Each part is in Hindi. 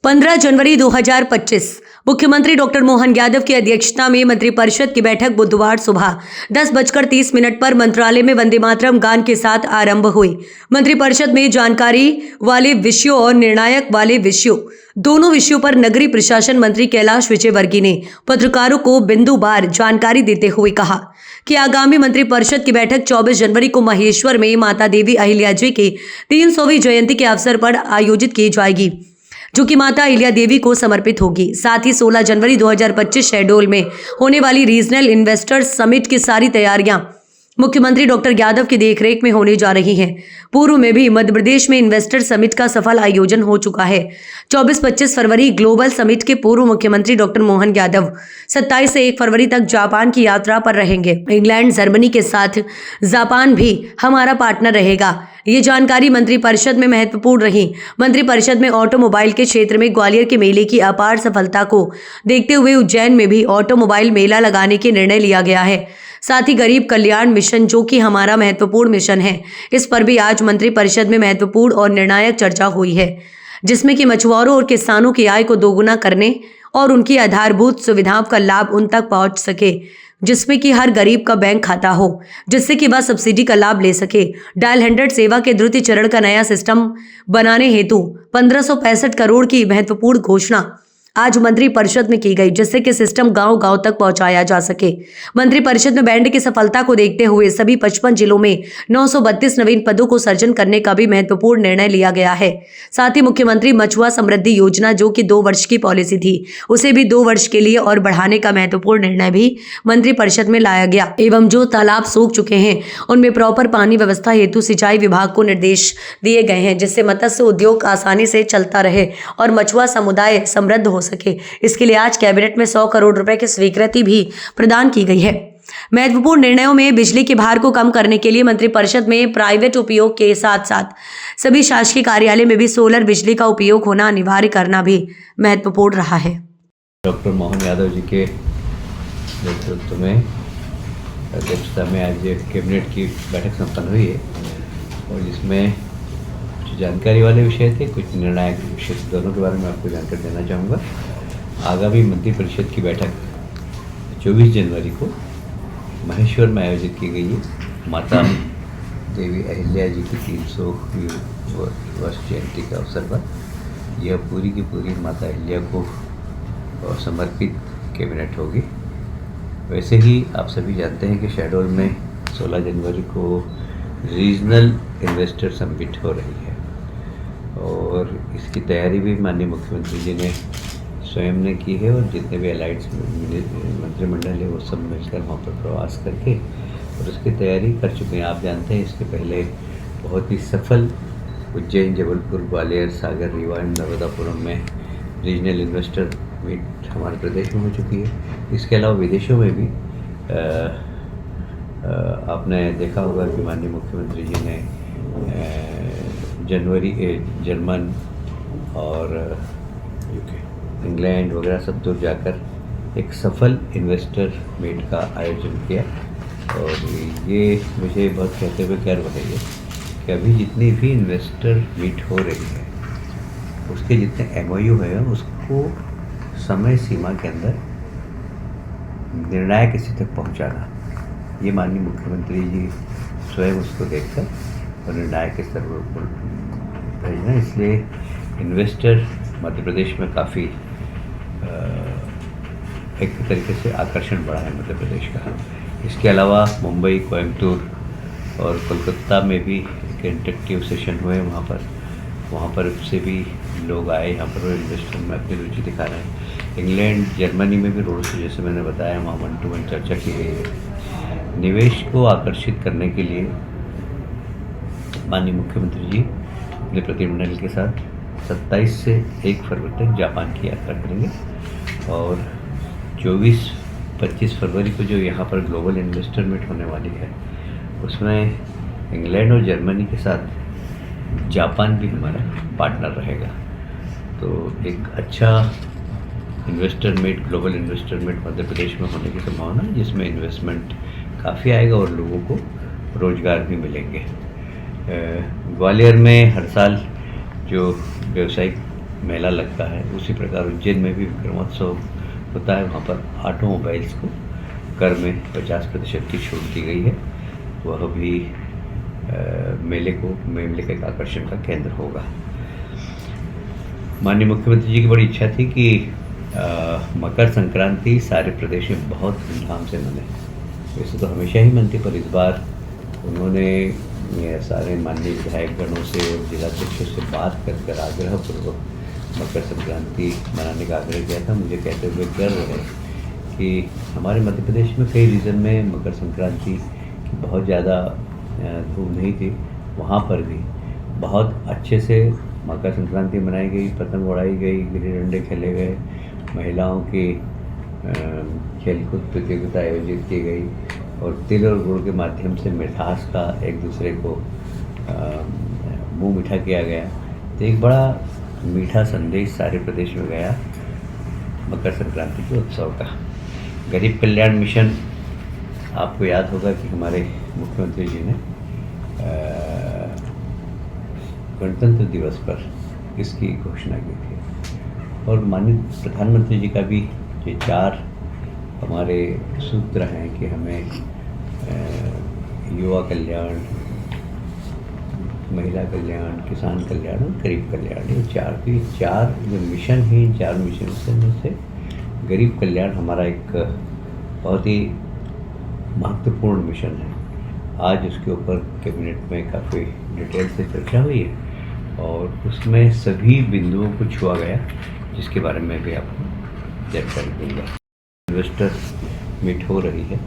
15 जनवरी 2025 मुख्यमंत्री डॉक्टर मोहन यादव की अध्यक्षता में मंत्रिपरिषद की बैठक बुधवार सुबह 10:30 पर मंत्रालय में वंदे मातरम गान के साथ आरंभ हुई। मंत्रिपरिषद में जानकारी वाले विषयों और निर्णायक वाले विषयों दोनों विषयों पर नगरीय प्रशासन मंत्री कैलाश विजयवर्गीय ने पत्रकारों को बिंदुवार जानकारी देते हुए कहा कि आगामी मंत्रिपरिषद की बैठक 24 जनवरी को महेश्वर में माता देवी अहिल्या जी की 300वीं जयंती के अवसर पर आयोजित की जाएगी, जो कि माता अहिल्या देवी को समर्पित होगी। साथ ही 16 जनवरी 2025 शहडोल में होने वाली रीजनल इन्वेस्टर्स समिट की सारी तैयारियां मुख्यमंत्री डॉक्टर यादव की देखरेख में होने जा रही हैं। पूर्व में भी मध्य प्रदेश में इन्वेस्टर समिट का सफल आयोजन हो चुका है। 24-25 फरवरी ग्लोबल समिट के पूर्व मुख्यमंत्री डॉक्टर मोहन यादव 27 से 1 फरवरी तक जापान की यात्रा पर रहेंगे। इंग्लैंड, जर्मनी के साथ जापान भी हमारा पार्टनर रहेगा। ये जानकारी मंत्रिपरिषद में महत्वपूर्ण रही। मंत्रिपरिषद में ऑटोमोबाइल के क्षेत्र में ग्वालियर के मेले की अपार सफलता को देखते हुए उज्जैन में भी ऑटोमोबाइल मेला लगाने के निर्णय लिया गया है। साथ ही गरीब कल्याण मिशन, जो कि हमारा महत्वपूर्ण मिशन है, इस पर भी आज मंत्रिपरिषद में महत्वपूर्ण और निर्णायक चर्चा हुई है, जिसमें कि मछुआरों और किसानों की आय को दोगुना करने और उनकी आधारभूत सुविधाओं का लाभ उन तक पहुंच सके, जिसमें कि हर गरीब का बैंक खाता हो, जिससे कि वह सब्सिडी का लाभ ले सके। डायल 100 सेवा के द्वितीय चरण का नया सिस्टम बनाने हेतु 1565 करोड़ की महत्वपूर्ण घोषणा आज मंत्रिपरिषद में की गई, जिससे कि सिस्टम गांव-गांव तक पहुंचाया जा सके। मंत्रिपरिषद में बैंड की सफलता को देखते हुए सभी 55 जिलों में 932 नवीन पदों को सृजन करने का भी महत्वपूर्ण निर्णय लिया गया है। साथ ही मुख्यमंत्री मछुआ समृद्धि योजना, जो कि 2 वर्ष की पॉलिसी थी, उसे भी 2 वर्ष के लिए और बढ़ाने का महत्वपूर्ण निर्णय भी मंत्रिपरिषद में लाया गया। एवं जो तालाब सूख चुके हैं उनमें प्रॉपर पानी व्यवस्था हेतु सिंचाई विभाग को निर्देश दिए गए हैं, जिससे मत्स्य उद्योग आसानी से चलता रहे और मछुआ समुदाय समृद्ध हो सके। इसके लिए आज कैबिनेट में 100 करोड़ रुपए की स्वीकृति भी प्रदान की गई है। महत्वपूर्ण निर्णयों में बिजली के भार को कम करने के लिए मंत्रिपरिषद में प्राइवेट उपयोग के साथ साथ सभी शासकीय कार्यालय में भी सोलर बिजली का उपयोग होना अनिवार्य करना भी महत्वपूर्ण रहा है। डॉक्टर मोहन यादव जी के नेतृत्व में अध्यक्षता में आज कैबिनेट की बैठक संपन्न हुई है और जिसमें कुछ जानकारी वाले विषय थे, कुछ निर्णायक विषय, दोनों के बारे में आपको जानकारी देना चाहूँगा। आगामी मंत्रिपरिषद की बैठक 24 जनवरी को महेश्वर में आयोजित की गई है। माता देवी अहिल्या जी की 300वीं वर्ष जयंती के अवसर पर यह पूरी की पूरी माता अहिल्या को समर्पित कैबिनेट होगी। वैसे ही आप सभी जानते हैं कि शहडोल में 16 जनवरी को रीजनल इन्वेस्टर समिट हो रही है और इसकी तैयारी भी माननीय मुख्यमंत्री जी ने स्वयं ने की है और जितने भी अलाइड्स मंत्रिमंडल है वो सब मिलकर वहाँ पर प्रवास करके और उसकी तैयारी कर चुके हैं। आप जानते हैं इसके पहले बहुत ही सफल उज्जैन, जबलपुर, ग्वालियर, सागर, रीवा एंड नर्मदापुरम में रीजनल इन्वेस्टर मीट हमारे प्रदेश में हो चुकी है। इसके अलावा विदेशों में भी आपने देखा होगा कि माननीय मुख्यमंत्री जी ने जर्मन और इंग्लैंड वगैरह सब दूर जाकर एक सफल इन्वेस्टर मीट का आयोजन किया और ये मुझे बहुत कहते हुए गर्व है ये कि अभी जितनी भी इन्वेस्टर मीट हो रही है उसके जितने MOU है उसको समय सीमा के अंदर निर्णायक स्थिति तक पहुंचाना, ये माननीय मुख्यमंत्री जी स्वयं उसको देखकर और निर्णायक स्तर पर भेजना। इसलिए इन्वेस्टर मध्य प्रदेश में काफ़ी एक तरीके से आकर्षण बढ़ा है मध्य प्रदेश का। इसके अलावा मुंबई, कोयम्बतूर और कोलकाता में भी एक इंटरेक्टिव सेशन हुए वहाँ पर से भी लोग आए, यहाँ पर इन्वेस्टर में अपनी रुचि दिखा रहे हैं। इंग्लैंड, जर्मनी में भी रोड से, जैसे मैंने बताया, वहाँ 1-to-1 चर्चा की गई है। निवेश को आकर्षित करने के लिए माननीय मुख्यमंत्री जी अपने प्रतिनिधिमंडल के साथ 27 से 1 फरवरी तक जापान की यात्रा करेंगे और 24-25 फरवरी को जो यहाँ पर ग्लोबल इन्वेस्टर मीट होने वाली है उसमें इंग्लैंड और जर्मनी के साथ जापान भी हमारा पार्टनर रहेगा। तो एक अच्छा investor meet, global investor meet Madhya Pradesh में होने की संभावना है, जिसमें इन्वेस्टमेंट काफ़ी आएगा और लोगों को रोज़गार भी मिलेंगे। ग्वालियर में हर साल जो व्यावसायिक मेला लगता है, उसी प्रकार उज्जैन में भी विक्रमोत्सव होता है। वहाँ पर ऑटोमोबाइल्स को कर में 50% की छूट दी गई है। वह भी मेले का एक आकर्षण का केंद्र होगा। माननीय मुख्यमंत्री जी की बड़ी इच्छा थी कि मकर संक्रांति सारे प्रदेश में बहुत धूमधाम से मने। वैसे तो हमेशा ही मनती, पर इस बार उन्होंने सारे माननीय विधायक गणों से और जिलाध्यक्षों से बात कर आग्रहपूर्वक मकर संक्रांति मनाने का आग्रह किया था। मुझे कहते हुए गर्व है कि हमारे मध्य प्रदेश में कई रीजन में मकर संक्रांति की बहुत ज़्यादा धूम नहीं थी, वहाँ पर भी बहुत अच्छे से मकर संक्रांति मनाई गई, पतंग उड़ाई गई, गिल्ली डंडे खेले गए, महिलाओं की खेलकूद प्रतियोगिता आयोजित की गई और तिल और गुड़ के माध्यम से मिठास का एक दूसरे को मुंह मीठा किया गया। तो एक बड़ा मीठा संदेश सारे प्रदेश में गया मकर संक्रांति के उत्सव का। गरीब कल्याण मिशन, आपको याद होगा कि हमारे मुख्यमंत्री जी ने गणतंत्र दिवस पर इसकी घोषणा की थी और माननीय प्रधानमंत्री जी का भी ये 4 हमारे सूत्र हैं कि हमें युवा कल्याण, महिला कल्याण, किसान कल्याण और गरीब कल्याण, ये 4 जो मिशन हैं, इन 4 मिशन में से गरीब कल्याण हमारा एक बहुत ही महत्वपूर्ण मिशन है। आज उसके ऊपर कैबिनेट में काफ़ी डिटेल से चर्चा हुई है और उसमें सभी बिंदुओं को छुआ गया, जिसके बारे में भी आपको जानकारी दूंगा। इन्वेस्टर मीट हो रही है,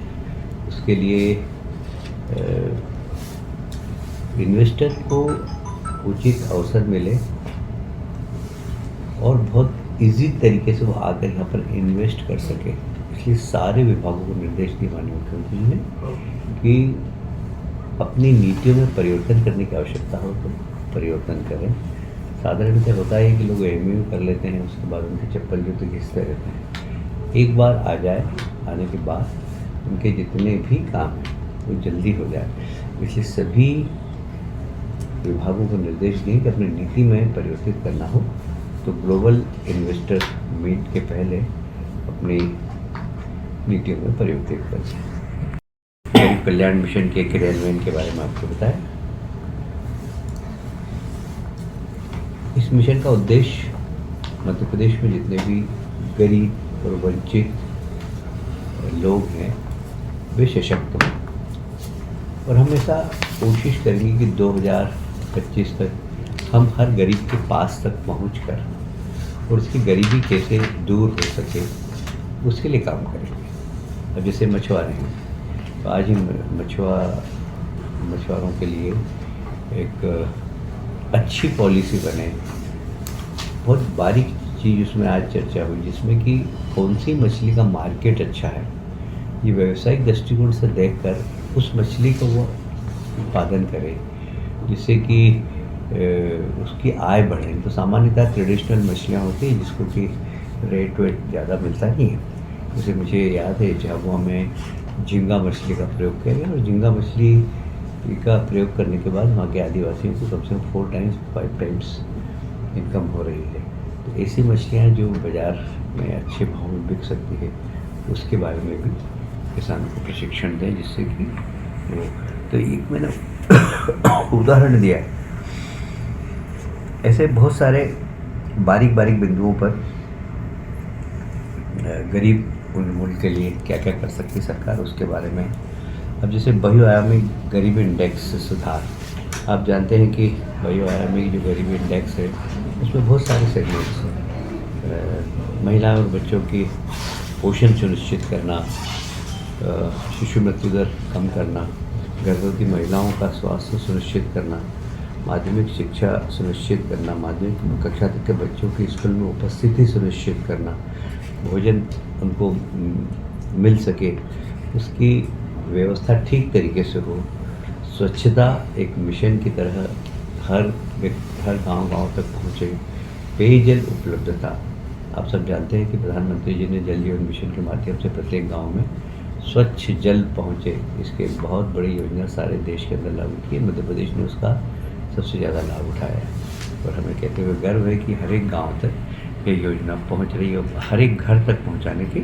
उसके लिए इन्वेस्टर को उचित अवसर मिले और बहुत इजी तरीके से वो आकर यहाँ पर इन्वेस्ट कर सके, इसलिए सारे विभागों को निर्देश दिए माननीय मुख्यमंत्री जी ने कि अपनी नीतियों में परिवर्तन करने की आवश्यकता हो तो परिवर्तन करें। साधारणतः होता है कि लोग एमयू कर लेते हैं, उसके बाद उनके चप्पल जूते घिसते रहते हैं। एक बार आ जाए, आने के बाद उनके जितने भी काम हैं वो जल्दी हो जाए, इसलिए सभी विभागों को निर्देश दिए कि अपनी नीति में परिवर्तित करना हो तो ग्लोबल इन्वेस्टर मीट के पहले अपनी नीतियों में परिवर्तित कर जाए। गरीब कल्याण मिशन के क्रियान्वयन के बारे में आपको बताया। इस मिशन का उद्देश्य मध्य प्रदेश में जितने भी गरीब और वंचित लोग हैं वे सशक्त हों और हमेशा कोशिश करेंगे कि 2025 तक हम हर गरीब के पास तक पहुंचकर और उसकी गरीबी कैसे दूर हो सके उसके लिए काम करेंगे। अब जैसे मछुआरे हैं तो आज ही मछुआरों के लिए एक अच्छी पॉलिसी बने। बहुत बारीक चीज़ उसमें आज चर्चा हुई, जिसमें कि कौन सी मछली का मार्केट अच्छा है, ये व्यावसायिक दृष्टिकोण से देखकर उस मछली को वो उत्पादन करे जिससे कि उसकी आय बढ़े। तो सामान्यतः ट्रेडिशनल मछलियाँ होती हैं जिसको कि रेट वेट ज़्यादा मिलता नहीं है। जैसे मुझे याद है जब वो हमें झींगा मछली का प्रयोग किया गया और झींगा मछली का प्रयोग करने के बाद वहाँ के आदिवासियों को कम से कम 4 टाइम्स 5 टाइम्स इनकम हो रही है। तो ऐसी मछलियाँ जो बाज़ार में अच्छे भाव में बिक सकती है उसके बारे में भी किसान को प्रशिक्षण दें, जिससे कि वो, तो एक मैंने उदाहरण दिया है। ऐसे बहुत सारे बारीक बारीक बिंदुओं पर गरीब उन्मूलन के लिए क्या क्या कर सकती सरकार, उसके बारे में। अब जैसे बहुआयामी गरीबी इंडेक्स सुधार, आप जानते हैं कि बहुआयामी जो गरीबी इंडेक्स है उसमें बहुत सारे सेगमेंट्स हैं। महिलाओं और बच्चों की पोषण सुनिश्चित करना, शिशु मृत्यु दर कम करना, गर्भवती महिलाओं का स्वास्थ्य सुनिश्चित करना, माध्यमिक शिक्षा सुनिश्चित करना, माध्यमिक कक्षा तक के बच्चों की स्कूल में उपस्थिति सुनिश्चित करना, भोजन उनको मिल सके, उसकी व्यवस्था ठीक तरीके से हो, स्वच्छता एक मिशन की तरह हर गांव तक पहुँचे, पेयजल उपलब्धता। आप सब जानते हैं कि प्रधानमंत्री जी ने जल जीवन मिशन के माध्यम से प्रत्येक गांव में स्वच्छ जल पहुँचे, इसके बहुत बड़ी योजना सारे देश के अंदर लागू की है। मध्य प्रदेश ने उसका सबसे ज़्यादा लाभ उठाया है। और हमें कहते हुए गर्व है कि हर एक गांव तक ये योजना पहुंच रही है और हर एक घर तक पहुंचाने की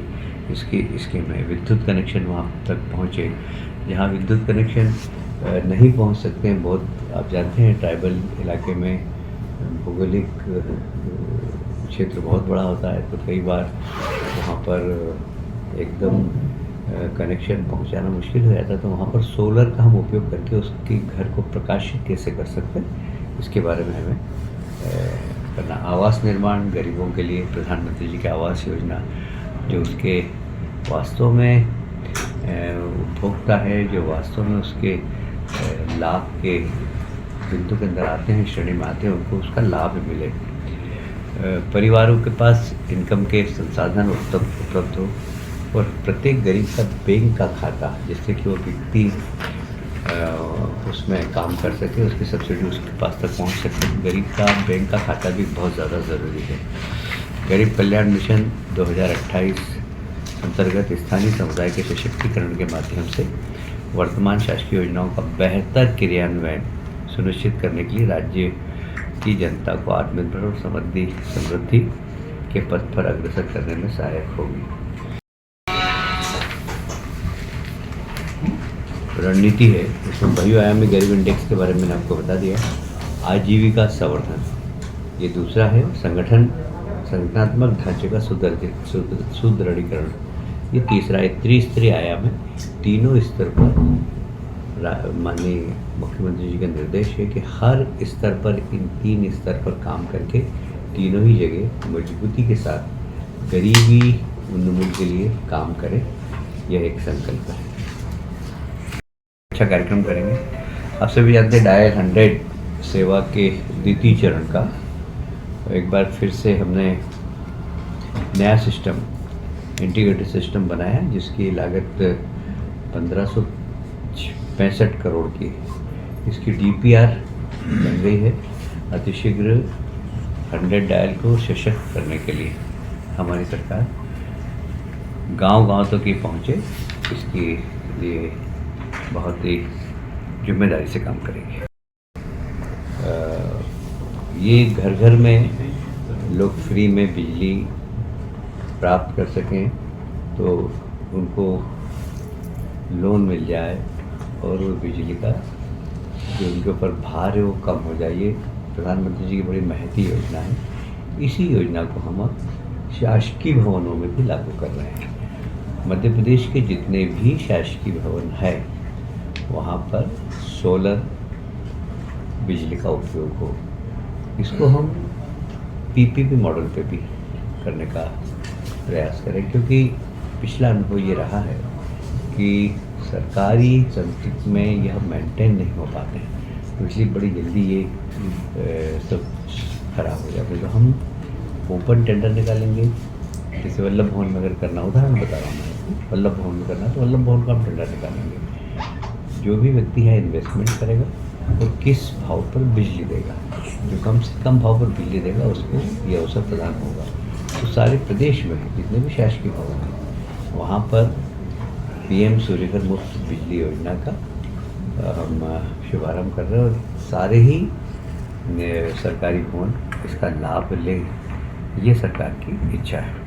इसकी स्कीम है। विद्युत कनेक्शन वहाँ तक पहुँचे जहाँ विद्युत कनेक्शन नहीं पहुंच सकते हैं। बहुत आप जानते हैं ट्राइबल इलाके में भौगोलिक क्षेत्र बहुत बड़ा होता है, तो कई बार वहाँ पर एकदम कनेक्शन पहुंचाना मुश्किल हो जाता है। तो वहाँ पर सोलर का हम उपयोग करके उसके घर को प्रकाशित कैसे कर सकते हैं, इसके बारे में हमें करना। आवास निर्माण गरीबों के लिए प्रधानमंत्री जी की आवास योजना, जो उसके वास्तव में उपभोक्ता है, जो वास्तव में उसके लाभ के बिंदु के अंदर आते हैं, श्रेणी में आते हैं, उनको उसका लाभ मिले। परिवारों के पास इनकम के संसाधन उपलब्ध हो और प्रत्येक गरीब का बैंक का खाता, जिससे कि वो व्यक्ति उसमें काम कर सके, उसकी सब्सिडी उसके पास तक पहुंच सके। गरीब का बैंक का खाता भी बहुत ज़्यादा ज़रूरी है। गरीब कल्याण मिशन 2028 अंतर्गत स्थानीय समुदाय के सशक्तिकरण के माध्यम से वर्तमान शासकीय योजनाओं का बेहतर क्रियान्वयन सुनिश्चित करने के लिए राज्य की जनता को आत्मनिर्भर और समृद्धि के पथ पर अग्रसर करने में सहायक होगी। रणनीति है, इसमें बहुआयामी गरीब इंडेक्स के बारे में मैंने आपको बता दिया। आजीविका संवर्धन ये दूसरा है। संगठनात्मक ढांचे का सुदृढ़ीकरण ये तीसरा है। त्रिस्तरीय आयाम है। तीनों स्तर पर माननीय मुख्यमंत्री जी का निर्देश है कि हर स्तर पर, इन 3 स्तर पर काम करके तीनों ही जगह मजबूती के साथ गरीबी उन्मूलन के लिए काम करें। यह एक संकल्प है। अच्छा कार्यक्रम करेंगे। आप सभी जानते हैं डायल 100 सेवा के द्वितीय चरण का एक बार फिर से हमने नया सिस्टम, इंटीग्रेटेड सिस्टम बनाया, जिसकी लागत 1565 करोड़ की। इसकी DPR बन गई है। अतिशीघ्र 100 डायल को सशक्त करने के लिए हमारी सरकार गांव-गांव तक ही पहुँचे, इसके लिए बहुत ही जिम्मेदारी से काम करेंगे। ये घर घर में लोग फ्री में बिजली प्राप्त कर सकें, तो उनको लोन मिल जाए और वो बिजली का जो उनके ऊपर भार है वो कम हो जाए। ये प्रधानमंत्री जी की बड़ी महती योजना है। इसी योजना को हम अब शासकीय भवनों में भी लागू कर रहे हैं। मध्य प्रदेश के जितने भी शासकीय भवन हैं वहाँ पर सोलर बिजली का उपयोग हो। इसको हम PPP मॉडल पे भी करने का प्रयास करें, क्योंकि पिछला अनुभव ये रहा है कि सरकारी संस्कृति में यह मेंटेन नहीं हो पाते हैं, तो इसलिए बड़ी जल्दी ये सब खराब हो जाते हैं। तो हम ओपन टेंडर निकालेंगे। जैसे वल्लभ भवन में अगर करना, उदाहरण बता रहा हूँ मैं, वल्लभ भवन में करना तो वल्लभ भवन का हम टेंडर निकालेंगे। जो भी व्यक्ति है इन्वेस्टमेंट करेगा और किस भाव पर बिजली देगा, जो कम से कम भाव पर बिजली देगा उसको ये अवसर प्रदान होगा। तो सारे प्रदेश में जितने भी शासकीय भवन हैं वहाँ पर PM सूर्यघर मुफ्त बिजली योजना का हम शुभारंभ कर रहे हैं और सारे ही सरकारी भवन इसका लाभ लें, ये सरकार की इच्छा है।